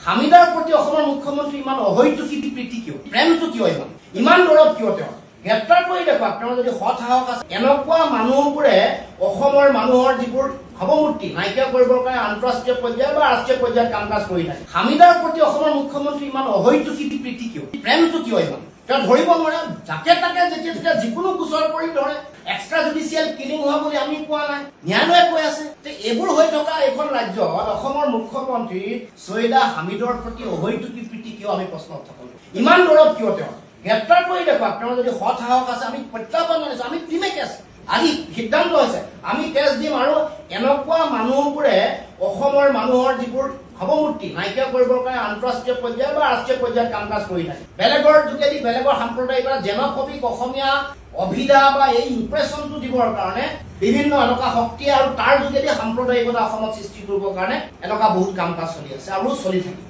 হামিদাৰ প্ৰতি অসমৰ মুখ্যমন্ত্ৰী ইমান অহৈতুকী প্ৰীতি কিয় প্ৰেমটো কিয় ইমান দৰদ কিয় তেওঁ গ্ৰেপ্তাৰ কৰি দেখুৱাওক তেওঁ যদি সৎ সাহস আছে এনেকুৱা মানুহবোৰে অসমৰ মানুহৰ যিবোৰ ভাৱমূৰ্তি নাইকিয়া কৰিবৰ কাৰণে আন্তঃৰাষ্ট্ৰীয় পৰ্যায়ত বা ৰাষ্ট্ৰীয় পৰ্যায়ত কাম কাজ কৰি থাকে হামিদাৰ প্ৰতি অসমৰ মুখ্যমন্ত্ৰী ইমান অহৈতুকী প্ৰীতি কিয় প্ৰেমটো কিয় তেওঁ ধৰিব নোৱাৰে যাকে তাকে যেতিয়া যিকোনো গোচৰ কৰি ধৰে এক্সট্ৰা জুডিচিয়েল কিলিং হোৱা বুলি আমি কোৱা নাই ন্যায়ালয়ে কৈ আছে যে এইবোৰ হৈ থকা এখন ৰাজ্যত অসমৰ মুখ্যমন্ত্ৰী ছৈয়দা হামিদৰ প্ৰতি অহৈতুকী প্ৰীতি কিয় আমি প্ৰশ্ন উত্থাপন কৰিম ইমান দৰদ কিয় তেওঁ গ্ৰেপ্তাৰ কৰি দেখুৱাওক তেওঁ যদি সৎ সাহস আছে আমি প্ৰত্যাহ্বান জনাইছো আমি দিমে কেছ আজি সিদ্ধান্ত হৈছে আমি কেছ দিম আৰু এনেকুৱা মানুহবোৰে অসমৰ মানুহৰ যিবোৰ ভাৱমূৰ্তি নাইকিয়া কৰিবৰ কাৰণে আন্তঃৰাষ্ট্ৰীয় পৰ্যায়ত বা ৰাষ্ট্ৰীয় পৰ্যায়ত কাম কাজ কৰি থাকে বেলেগৰ যোগেদি বেলেগৰ সাম্প্ৰদায়িক বা জেনফবিক অসমীয়া অভিধা বা এই ইম্প্ৰেশ্যনটো দিবৰ কাৰণে বিভিন্ন এনেকুৱা শক্তি আৰু তাৰ যোগেদি সাম্প্ৰদায়িকতা অসমত সৃষ্টি কৰিবৰ কাৰণে এনেকুৱা বহুত কাম কাজ চলি আছে আৰু চলি থাকে।